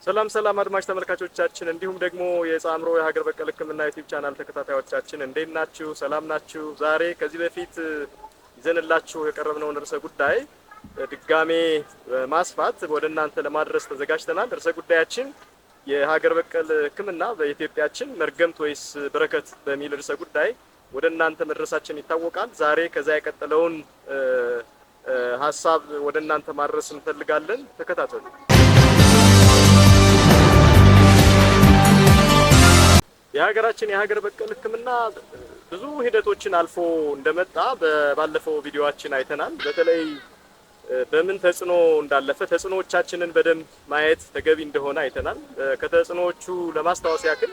ሰላም ሰላም አድማጭ ተመልካቾቻችን እንዲሁም ደግሞ የጻምሮ የሀገር በቀል ሕክምና ዩቲዩብ ቻናል ተከታታዮቻችን እንዴት ናችሁ? ሰላም ናችሁ? ዛሬ ከዚህ በፊት ይዘንላችሁ የቀረብነውን ርዕሰ ጉዳይ ድጋሜ ማስፋት ወደ እናንተ ለማድረስ ተዘጋጅተናል። ርዕሰ ጉዳያችን የሀገር በቀል ሕክምና በኢትዮጵያችን መርገምት ወይስ በረከት በሚል ርዕሰ ጉዳይ ወደ እናንተ መድረሳችን ይታወቃል። ዛሬ ከዛ የቀጠለውን ሀሳብ ወደ እናንተ ማድረስ እንፈልጋለን። ተከታተሉ። የሀገራችን የሀገር በቀል ሕክምና ብዙ ሂደቶችን አልፎ እንደመጣ ባለፈው ቪዲዮአችን አይተናል። በተለይ በምን ተጽዕኖ እንዳለፈ ተጽዕኖዎቻችንን በደንብ ማየት ተገቢ እንደሆነ አይተናል። ከተጽዕኖዎቹ ለማስታወስ ያክል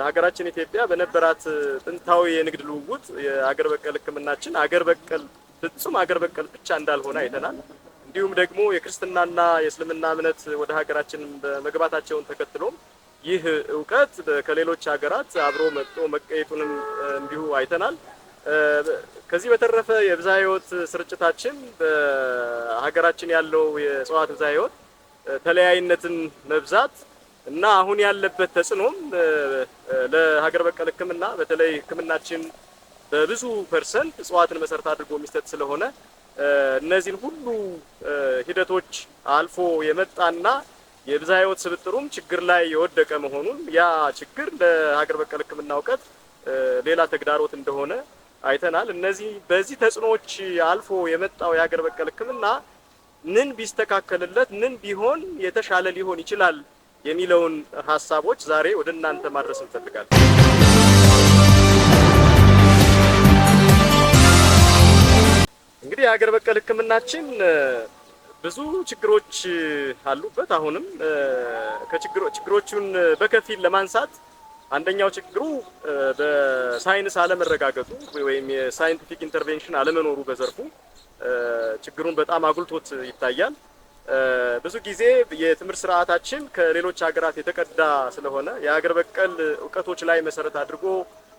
ሀገራችን ኢትዮጵያ በነበራት ጥንታዊ የንግድ ልውውጥ የሀገር በቀል ሕክምናችን ሀገር በቀል ፍጹም ሀገር በቀል ብቻ እንዳልሆነ አይተናል። እንዲሁም ደግሞ የክርስትናና የእስልምና እምነት ወደ ሀገራችን በመግባታቸውን ተከትሎም ይህ እውቀት ከሌሎች ሀገራት አብሮ መጥቶ መቀየጡንም እንዲሁ አይተናል። ከዚህ በተረፈ የብዝሃ ሕይወት ስርጭታችን በሀገራችን ያለው የእጽዋት ብዝሃ ሕይወት ተለያይነትን መብዛት እና አሁን ያለበት ተጽዕኖም ለሀገር በቀል ሕክምና በተለይ ሕክምናችን በብዙ ፐርሰንት እጽዋትን መሰረት አድርጎ የሚሰጥ ስለሆነ እነዚህን ሁሉ ሂደቶች አልፎ የመጣና የብዝሃ ሕይወት ስብጥሩም ችግር ላይ የወደቀ መሆኑን ያ ችግር ለሀገር በቀል ሕክምና እውቀት ሌላ ተግዳሮት እንደሆነ አይተናል። በዚህ ተጽዕኖዎች አልፎ የመጣው የሀገር በቀል ሕክምና ምን ቢስተካከልለት ምን ቢሆን የተሻለ ሊሆን ይችላል የሚለውን ሀሳቦች ዛሬ ወደ እናንተ ማድረስ እንፈልጋለን። እንግዲህ የሀገር በቀል ሕክምናችን ብዙ ችግሮች አሉበት። አሁንም ችግሮቹን በከፊል ለማንሳት አንደኛው ችግሩ በሳይንስ አለመረጋገጡ ወይም የሳይንቲፊክ ኢንተርቬንሽን አለመኖሩ በዘርፉ ችግሩን በጣም አጉልቶት ይታያል። ብዙ ጊዜ የትምህርት ስርዓታችን ከሌሎች ሀገራት የተቀዳ ስለሆነ የሀገር በቀል እውቀቶች ላይ መሰረት አድርጎ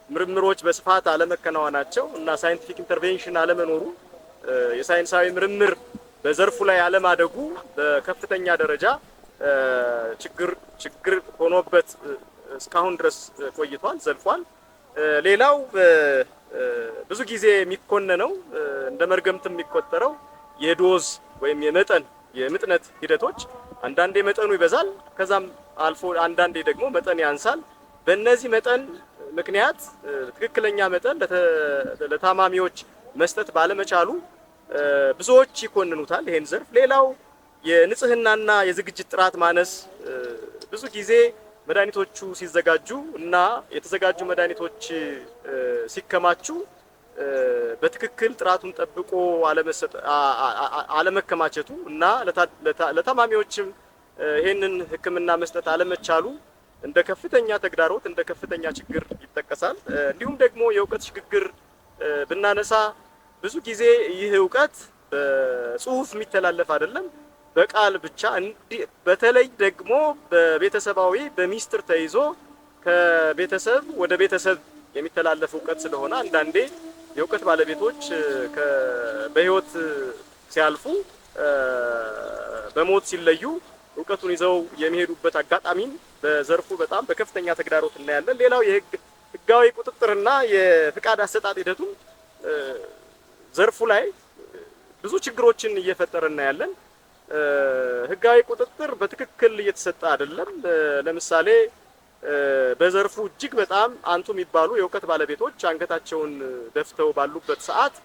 ምርምሮች በስፋት አለመከናወናቸው እና ሳይንቲፊክ ኢንተርቬንሽን አለመኖሩ የሳይንሳዊ ምርምር በዘርፉ ላይ አለማደጉ በከፍተኛ ደረጃ ችግር ሆኖበት እስካሁን ድረስ ቆይቷል፣ ዘልፏል። ሌላው ብዙ ጊዜ የሚኮነነው እንደ መርገምትም የሚቆጠረው የዶዝ ወይም የምጥነት ሂደቶች አንዳንዴ መጠኑ ይበዛል፣ ከዛም አልፎ አንዳንዴ ደግሞ መጠን ያንሳል። በእነዚህ መጠን ምክንያት ትክክለኛ መጠን ለታማሚዎች መስጠት ባለመቻሉ ብዙዎች ይኮንኑታል ይሄን ዘርፍ። ሌላው የንጽህናና የዝግጅት ጥራት ማነስ፣ ብዙ ጊዜ መድኃኒቶቹ ሲዘጋጁ እና የተዘጋጁ መድኃኒቶች ሲከማቹ በትክክል ጥራቱን ጠብቆ አለመከማቸቱ እና ለታማሚዎችም ይሄንን ሕክምና መስጠት አለመቻሉ እንደ ከፍተኛ ተግዳሮት እንደ ከፍተኛ ችግር ይጠቀሳል። እንዲሁም ደግሞ የእውቀት ሽግግር ብናነሳ ብዙ ጊዜ ይህ እውቀት በጽሁፍ የሚተላለፍ አይደለም፣ በቃል ብቻ በተለይ ደግሞ በቤተሰባዊ በሚስጥር ተይዞ ከቤተሰብ ወደ ቤተሰብ የሚተላለፍ እውቀት ስለሆነ አንዳንዴ የእውቀት ባለቤቶች በህይወት ሲያልፉ በሞት ሲለዩ እውቀቱን ይዘው የሚሄዱበት አጋጣሚን በዘርፉ በጣም በከፍተኛ ተግዳሮት እናያለን። ሌላው ህጋዊ ቁጥጥርና የፍቃድ አሰጣጥ ሂደቱ ዘርፉ ላይ ብዙ ችግሮችን እየፈጠረ እናያለን። ህጋዊ ቁጥጥር በትክክል እየተሰጠ አይደለም። ለምሳሌ በዘርፉ እጅግ በጣም አንቱ የሚባሉ የእውቀት ባለቤቶች አንገታቸውን ደፍተው ባሉበት ሰዓት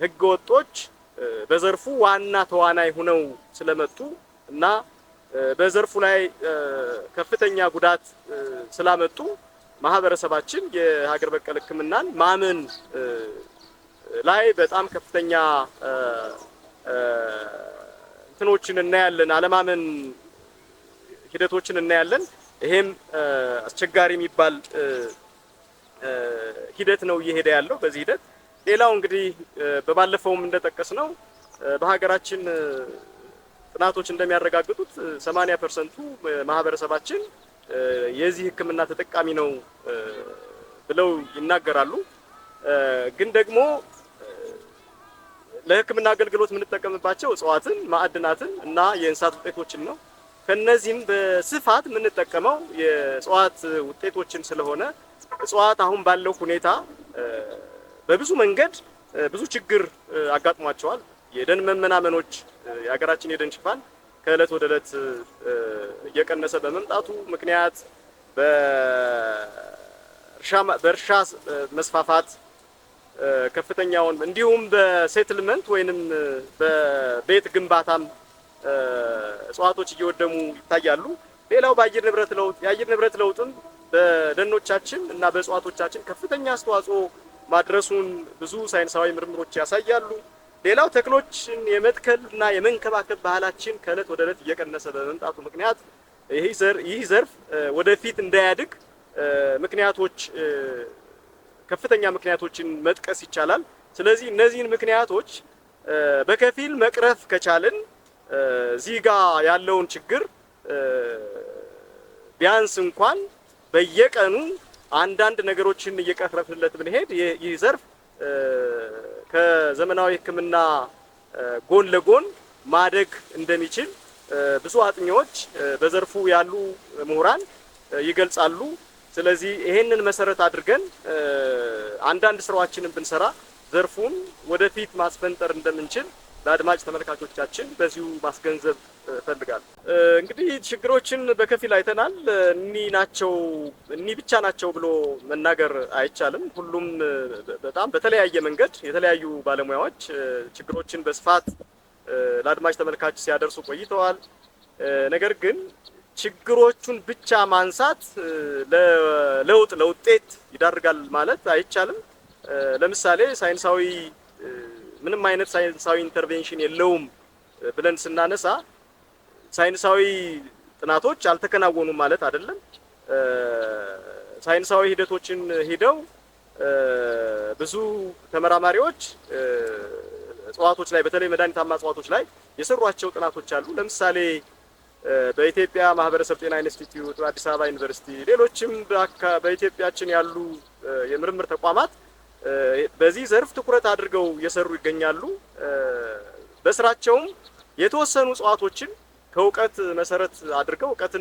ህገወጦች በዘርፉ ዋና ተዋናይ ሆነው ስለመጡ እና በዘርፉ ላይ ከፍተኛ ጉዳት ስላመጡ ማህበረሰባችን የሀገር በቀል ሕክምናን ማመን ላይ በጣም ከፍተኛ እንትኖችን እናያለን፣ አለማመን ሂደቶችን እናያለን። ይሄም አስቸጋሪ የሚባል ሂደት ነው እየሄደ ያለው በዚህ ሂደት። ሌላው እንግዲህ በባለፈውም እንደጠቀስነው በሀገራችን ጥናቶች እንደሚያረጋግጡት 80% ማህበረሰባችን የዚህ ሕክምና ተጠቃሚ ነው ብለው ይናገራሉ። ግን ደግሞ ለሕክምና አገልግሎት የምንጠቀምባቸው እጽዋትን፣ ማዕድናትን እና የእንስሳት ውጤቶችን ነው። ከነዚህም በስፋት የምንጠቀመው የእጽዋት ውጤቶችን ስለሆነ እጽዋት አሁን ባለው ሁኔታ በብዙ መንገድ ብዙ ችግር አጋጥሟቸዋል። የደን መመናመኖች፣ የሀገራችን የደን ሽፋን ከእለት ወደ እለት እየቀነሰ በመምጣቱ ምክንያት በእርሻ መስፋፋት ከፍተኛውን እንዲሁም በሴትልመንት ወይንም በቤት ግንባታም እጽዋቶች እየወደሙ ይታያሉ። ሌላው በአየር ንብረት ለውጥ የአየር ንብረት ለውጥም በደኖቻችን እና በእጽዋቶቻችን ከፍተኛ አስተዋጽኦ ማድረሱን ብዙ ሳይንሳዊ ምርምሮች ያሳያሉ። ሌላው ተክሎችን የመትከል እና የመንከባከብ ባህላችን ከእለት ወደ እለት እየቀነሰ በመምጣቱ ምክንያት ይህ ዘርፍ ወደፊት እንዳያድግ ምክንያቶች ከፍተኛ ምክንያቶችን መጥቀስ ይቻላል። ስለዚህ እነዚህን ምክንያቶች በከፊል መቅረፍ ከቻልን እዚህ ጋር ያለውን ችግር ቢያንስ እንኳን በየቀኑ አንዳንድ ነገሮችን እየቀረፍንለት ብንሄድ ይህ ዘርፍ ከዘመናዊ ሕክምና ጎን ለጎን ማደግ እንደሚችል ብዙ አጥኚዎች በዘርፉ ያሉ ምሁራን ይገልጻሉ። ስለዚህ ይሄንን መሰረት አድርገን አንዳንድ ስራዎችንን ብንሰራ ዘርፉን ወደፊት ማስፈንጠር እንደምንችል ለአድማጭ ተመልካቾቻችን በዚሁ ማስገንዘብ እፈልጋለሁ። እንግዲህ ችግሮችን በከፊል አይተናል። እኒ ብቻ ናቸው ብሎ መናገር አይቻልም። ሁሉም በጣም በተለያየ መንገድ የተለያዩ ባለሙያዎች ችግሮችን በስፋት ለአድማጭ ተመልካች ሲያደርሱ ቆይተዋል። ነገር ግን ችግሮቹን ብቻ ማንሳት ለለውጥ ለውጤት ይዳርጋል ማለት አይቻልም። ለምሳሌ ምንም አይነት ሳይንሳዊ ኢንተርቬንሽን የለውም ብለን ስናነሳ ሳይንሳዊ ጥናቶች አልተከናወኑም ማለት አይደለም። ሳይንሳዊ ሂደቶችን ሂደው ብዙ ተመራማሪዎች እጽዋቶች ላይ በተለይ መድኃኒታማ እጽዋቶች ላይ የሰሯቸው ጥናቶች አሉ። ለምሳሌ በኢትዮጵያ ማህበረሰብ ጤና ኢንስቲትዩት፣ በአዲስ አበባ ዩኒቨርሲቲ፣ ሌሎችም በኢትዮጵያችን ያሉ የምርምር ተቋማት በዚህ ዘርፍ ትኩረት አድርገው እየሰሩ ይገኛሉ። በስራቸውም የተወሰኑ እጽዋቶችን እውቀትን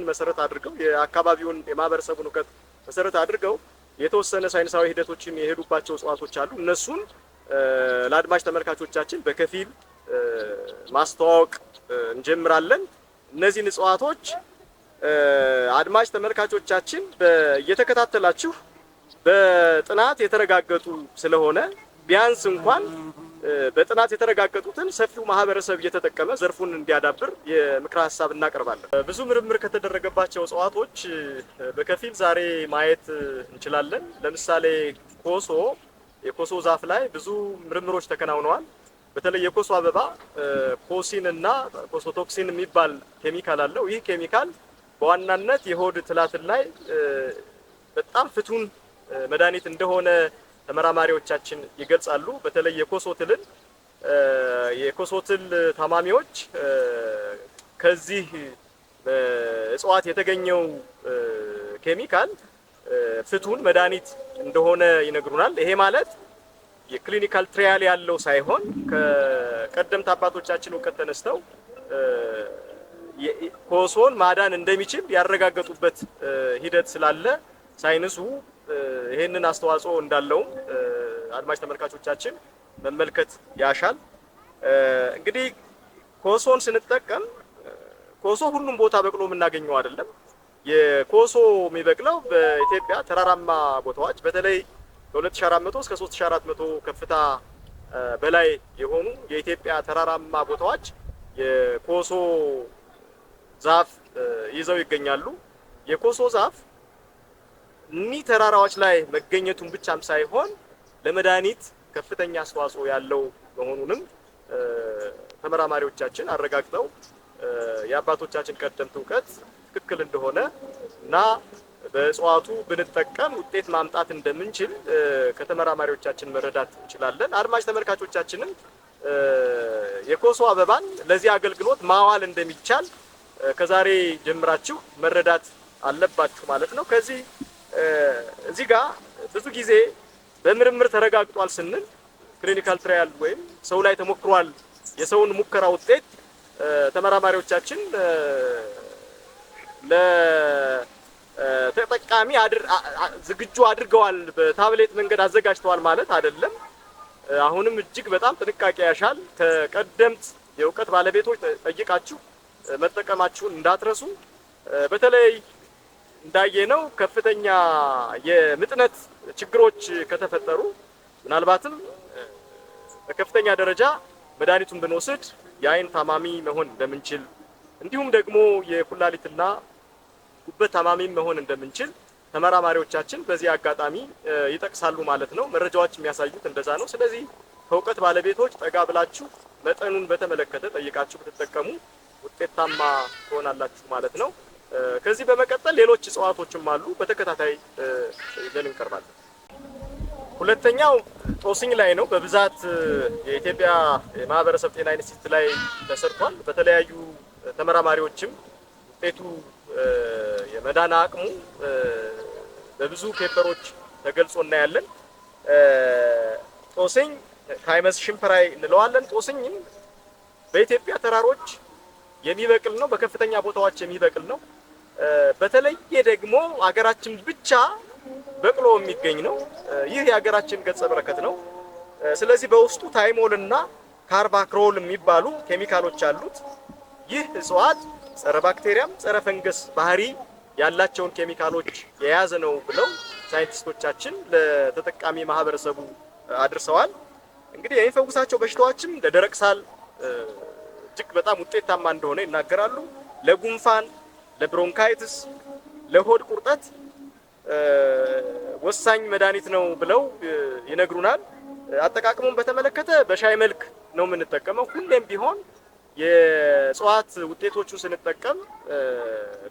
መሰረት አድርገው የአካባቢውን የማህበረሰቡን እውቀት መሰረት አድርገው የተወሰነ ሳይንሳዊ ሂደቶችን የሄዱባቸው እጽዋቶች አሉ። እነሱን ለአድማጭ ተመልካቾቻችን በከፊል ማስተዋወቅ እንጀምራለን። እነዚህን እጽዋቶች አድማጭ ተመልካቾቻችን እየተከታተላችሁ በጥናት የተረጋገጡ ስለሆነ ቢያንስ እንኳን በጥናት የተረጋገጡትን ሰፊው ማህበረሰብ እየተጠቀመ ዘርፉን እንዲያዳብር የምክረ ሀሳብ እናቀርባለን። ብዙ ምርምር ከተደረገባቸው እጽዋቶች በከፊል ዛሬ ማየት እንችላለን። ለምሳሌ የኮሶ ዛፍ ላይ ብዙ ምርምሮች ተከናውነዋል። በተለይ የኮሶ አበባ ኮሲን እና ኮሶቶክሲን የሚባል ኬሚካል አለው። ይህ ኬሚካል በዋናነት የሆድ ትላትል ላይ በጣም ፍቱን መድኃኒት እንደሆነ ተመራማሪዎቻችን ይገልጻሉ። በተለይ የኮሶ ትል ታማሚዎች ከዚህ እጽዋት የተገኘው ኬሚካል ፍቱን መድኃኒት እንደሆነ ይነግሩናል። ይሄ ማለት የክሊኒካል ትራያል ያለው ሳይሆን ከቀደምት አባቶቻችን እውቀት ተነስተው ኮሶን ማዳን እንደሚችል ያረጋገጡበት ሂደት ስላለ ሳይንሱ ይሄንን አስተዋጽኦ እንዳለውም አድማጭ ተመልካቾቻችን መመልከት ያሻል። እንግዲህ ኮሶን ስንጠቀም ኮሶ ሁሉም ቦታ በቅሎ የምናገኘው አይደለም። የኮሶ የሚበቅለው በኢትዮጵያ ተራራማ ቦታዎች በተለይ ከ2400 እስከ 3400 ከፍታ በላይ የሆኑ የኢትዮጵያ ተራራማ ቦታዎች የኮሶ ዛፍ ይዘው ይገኛሉ። የኮሶ ዛፍ እኒህ ተራራዎች ላይ መገኘቱን ብቻም ሳይሆን ለመድኃኒት ከፍተኛ አስተዋጽኦ ያለው መሆኑንም ተመራማሪዎቻችን አረጋግጠው የአባቶቻችን ቀደምት እውቀት ትክክል እንደሆነ እና በእጽዋቱ ብንጠቀም ውጤት ማምጣት እንደምንችል ከተመራማሪዎቻችን መረዳት እንችላለን። አድማጭ ተመልካቾቻችንም የኮሶ አበባን ለዚህ አገልግሎት ማዋል እንደሚቻል ከዛሬ ጀምራችሁ መረዳት አለባችሁ ማለት ነው። እዚህ ጋር ብዙ ጊዜ በምርምር ተረጋግጧል ስንል ክሊኒካል ትራያል ወይም ሰው ላይ ተሞክሯል የሰውን ሙከራ ውጤት ተመራማሪዎቻችን ለተጠቃሚ ዝግጁ አድርገዋል፣ በታብሌት መንገድ አዘጋጅተዋል ማለት አይደለም። አሁንም እጅግ በጣም ጥንቃቄ ያሻል። ከቀደምት የእውቀት ባለቤቶች ጠይቃችሁ መጠቀማችሁን እንዳትረሱ። በተለይ እንዳየነው ከፍተኛ የምጥነት ችግሮች ከተፈጠሩ ምናልባትም በከፍተኛ ደረጃ መድኃኒቱን ብንወስድ የአይን ታማሚ መሆን እንደምንችል እንዲሁም ደግሞ የኩላሊትና ጉበት ታማሚ መሆን እንደምንችል ተመራማሪዎቻችን በዚህ አጋጣሚ ይጠቅሳሉ ማለት ነው። መረጃዎች የሚያሳዩት እንደዛ ነው። ስለዚህ ከእውቀት ባለቤቶች ጠጋ ብላችሁ መጠኑን በተመለከተ ጠይቃችሁ ብትጠቀሙ ውጤታማ ትሆናላችሁ ማለት ነው። ከዚህ በመቀጠል ሌሎች እጽዋቶችም አሉ። በተከታታይ ይዘን እንቀርባለን። ሁለተኛው ጦስኝ ላይ ነው። በብዛት የኢትዮጵያ የማህበረሰብ ጤና ኢንስቲትዩት ላይ ተሰርቷል። በተለያዩ ተመራማሪዎችም ውጤቱ የመዳን አቅሙ በብዙ ፔፐሮች ተገልጾ እናያለን። ጦስኝ ካይመስ ሽምፕራይ እንለዋለን። ጦስኝም በኢትዮጵያ ተራሮች የሚበቅል ነው። በከፍተኛ ቦታዎች የሚበቅል ነው። በተለየ ደግሞ አገራችን ብቻ በቅሎ የሚገኝ ነው። ይህ የሀገራችን ገጸ በረከት ነው። ስለዚህ በውስጡ ታይሞልና ካርባክሮል የሚባሉ ኬሚካሎች አሉት። ይህ እጽዋት ጸረ ባክቴሪያም ጸረ ፈንገስ ባህሪ ያላቸውን ኬሚካሎች የያዘ ነው ብለው ሳይንቲስቶቻችን ለተጠቃሚ ማህበረሰቡ አድርሰዋል። እንግዲህ የሚፈውሳቸው በሽታዎችም ለደረቅ ሳል እጅግ በጣም ውጤታማ እንደሆነ ይናገራሉ። ለጉንፋን፣ ለብሮንካይትስ፣ ለሆድ ቁርጠት ወሳኝ መድኃኒት ነው ብለው ይነግሩናል። አጠቃቀሙን በተመለከተ በሻይ መልክ ነው የምንጠቀመው። ሁሌም ቢሆን የእጽዋት ውጤቶቹን ስንጠቀም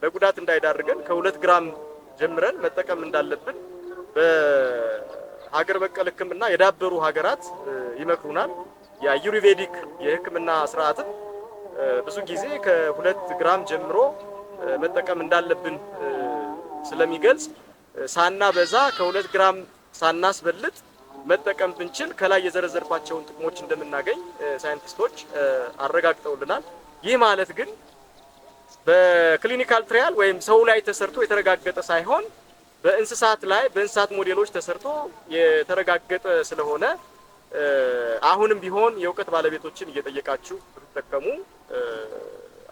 ለጉዳት እንዳይዳርገን ከ2 ግራም ጀምረን መጠቀም እንዳለብን በሀገር በቀል ሕክምና የዳበሩ ሀገራት ይመክሩናል። የአዩርቬዲክ የሕክምና ስርዓትን ብዙ ጊዜ ከ2 ግራም ጀምሮ መጠቀም እንዳለብን ስለሚገልጽ ሳናበዛ ከ2 ግራም ሳናስበልጥ መጠቀም ብንችል ከላይ የዘረዘርኳቸውን ጥቅሞች እንደምናገኝ ሳይንቲስቶች አረጋግጠውልናል። ይህ ማለት ግን በክሊኒካል ትራያል ወይም ሰው ላይ ተሰርቶ የተረጋገጠ ሳይሆን በእንስሳት ላይ በእንስሳት ሞዴሎች ተሰርቶ የተረጋገጠ ስለሆነ አሁንም ቢሆን የእውቀት ባለቤቶችን እየጠየቃችሁ ብትጠቀሙ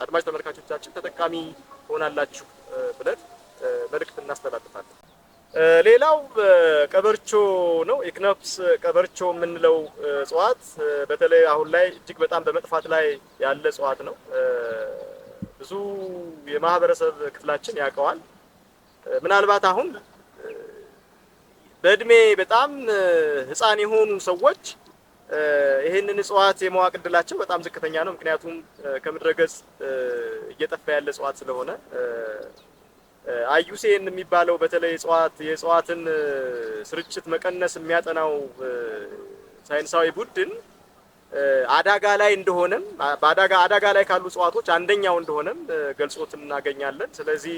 አድማጭ ተመልካቾቻችን ተጠቃሚ ትሆናላችሁ ብለን መልእክት እናስተላልፋለን። ሌላው ቀበርቾ ነው። ኢክኖፕስ ቀበርቾ የምንለው እጽዋት በተለይ አሁን ላይ እጅግ በጣም በመጥፋት ላይ ያለ እጽዋት ነው። ብዙ የማህበረሰብ ክፍላችን ያውቀዋል። ምናልባት አሁን በእድሜ በጣም ህፃን የሆኑ ሰዎች ይህንን እጽዋት የማወቅ እድላቸው በጣም ዝቅተኛ ነው። ምክንያቱም ከምድረገጽ እየጠፋ ያለ እጽዋት ስለሆነ አዩሴን የሚባለው በተለይ የእጽዋትን ስርጭት መቀነስ የሚያጠናው ሳይንሳዊ ቡድን አደጋ ላይ እንደሆነም አደጋ ላይ ካሉ እጽዋቶች አንደኛው እንደሆነም ገልጾት እናገኛለን። ስለዚህ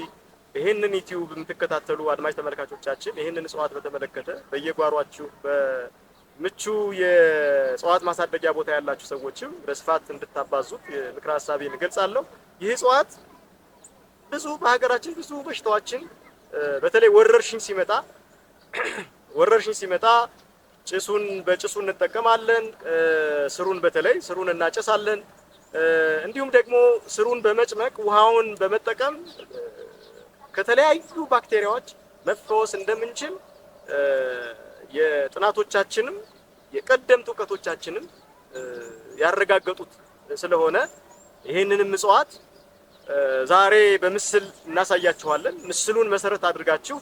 ይህንን ዩቲዩብ የምትከታተሉ አድማጭ ተመልካቾቻችን ይህንን እጽዋት በተመለከተ በየጓሯችሁ በምቹ የእጽዋት ማሳደጊያ ቦታ ያላችሁ ሰዎችም በስፋት እንድታባዙት ምክረ ሀሳቤን እገልጻለሁ። ይህ እጽዋት በሀገራችን ብዙ በሽታዎችን በተለይ ወረርሽኝ ሲመጣ በጭሱ እንጠቀማለን። በተለይ ስሩን እናጨሳለን። እንዲሁም ደግሞ ስሩን በመጭመቅ ውሃውን በመጠቀም ከተለያዩ ባክቴሪያዎች መፈወስ እንደምንችል የጥናቶቻችንም የቀደምት እውቀቶቻችንም ያረጋገጡት ስለሆነ ይህንንም እጽዋት ዛሬ በምስል እናሳያችኋለን። ምስሉን መሰረት አድርጋችሁ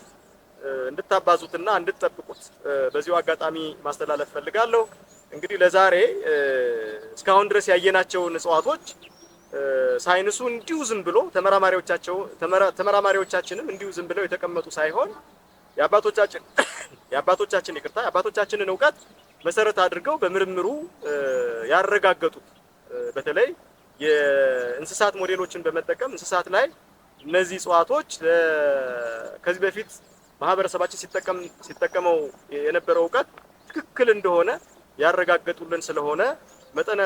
እንድታባዙትና እንድትጠብቁት በዚሁ አጋጣሚ ማስተላለፍ ፈልጋለሁ። እንግዲህ ለዛሬ እስካሁን ድረስ ያየናቸውን እጽዋቶች ሳይንሱ እንዲሁ ዝም ብሎ ተመራማሪዎቻችንም እንዲሁ ዝም ብለው የተቀመጡ ሳይሆን የአባቶቻችንን እውቀት መሰረት አድርገው በምርምሩ ያረጋገጡት በተለይ የእንስሳት ሞዴሎችን በመጠቀም እንስሳት ላይ እነዚህ እጽዋቶች ከዚህ በፊት ማህበረሰባችን ሲጠቀመው የነበረው እውቀት ትክክል እንደሆነ ያረጋገጡልን ስለሆነ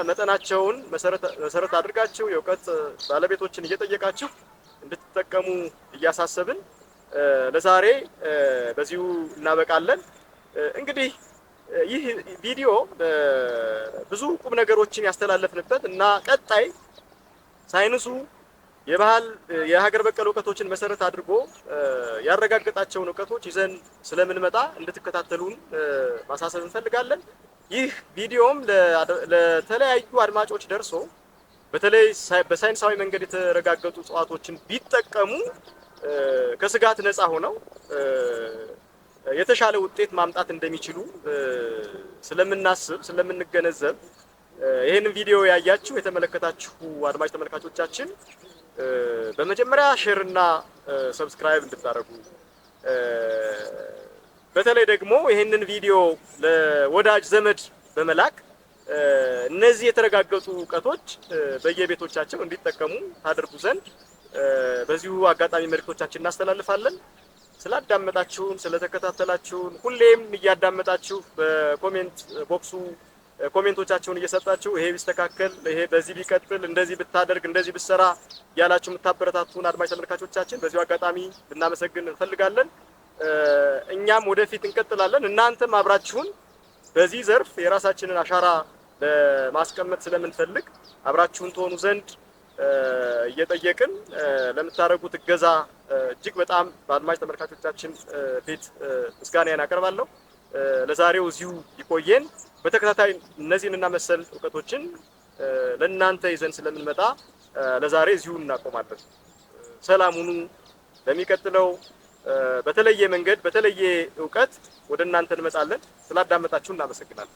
መጠናቸውን መሰረት አድርጋችሁ የእውቀት ባለቤቶችን እየጠየቃችሁ እንድትጠቀሙ እያሳሰብን ለዛሬ በዚሁ እናበቃለን። እንግዲህ ይህ ቪዲዮ ብዙ ቁም ነገሮችን ያስተላለፍንበት እና ቀጣይ ሳይንሱ የሀገር በቀል እውቀቶችን መሰረት አድርጎ ያረጋገጣቸውን እውቀቶች ይዘን ስለምንመጣ እንድትከታተሉን ማሳሰብ እንፈልጋለን። ይህ ቪዲዮም ለተለያዩ አድማጮች ደርሶ በተለይ በሳይንሳዊ መንገድ የተረጋገጡ እጽዋቶችን ቢጠቀሙ ከስጋት ነፃ ሆነው የተሻለ ውጤት ማምጣት እንደሚችሉ ስለምናስብ ስለምንገነዘብ ይሄንን ቪዲዮ ያያችሁ የተመለከታችሁ አድማጭ ተመልካቾቻችን በመጀመሪያ ሼር እና ሰብስክራይብ እንድታደርጉ በተለይ ደግሞ ይሄንን ቪዲዮ ለወዳጅ ዘመድ በመላክ እነዚህ የተረጋገጡ እውቀቶች በየቤቶቻቸው እንዲጠቀሙ ታደርጉ ዘንድ በዚሁ አጋጣሚ መልእክቶቻችን እናስተላልፋለን። ስላዳመጣችሁን ስለተከታተላችሁን ሁሌም እያዳመጣችሁ በኮሜንት ቦክሱ ኮሜንቶቻችሁን እየሰጣችሁ ይሄ ቢስተካከል፣ ይሄ በዚህ ቢቀጥል፣ እንደዚህ ብታደርግ፣ እንደዚህ ብትሰራ ያላችሁ የምታበረታቱን አድማጭ ተመልካቾቻችን በዚሁ አጋጣሚ ልናመሰግን እንፈልጋለን። እኛም ወደፊት እንቀጥላለን። እናንተም አብራችሁን በዚህ ዘርፍ የራሳችንን አሻራ ለማስቀመጥ ስለምንፈልግ አብራችሁን ትሆኑ ዘንድ እየጠየቅን ለምታደርጉት እገዛ እጅግ በጣም በአድማጭ ተመልካቾቻችን ፊት ምስጋናዬን አቀርባለሁ። ለዛሬው እዚሁ ይቆየን። በተከታታይ እነዚህንና መሰል እውቀቶችን ለእናንተ ይዘን ስለምንመጣ ለዛሬ እዚሁ እናቆማለን። ሰላም ሁኑ። ለሚቀጥለው በተለየ መንገድ በተለየ እውቀት ወደ እናንተ እንመጣለን። ስላዳመጣችሁ እናመሰግናለን።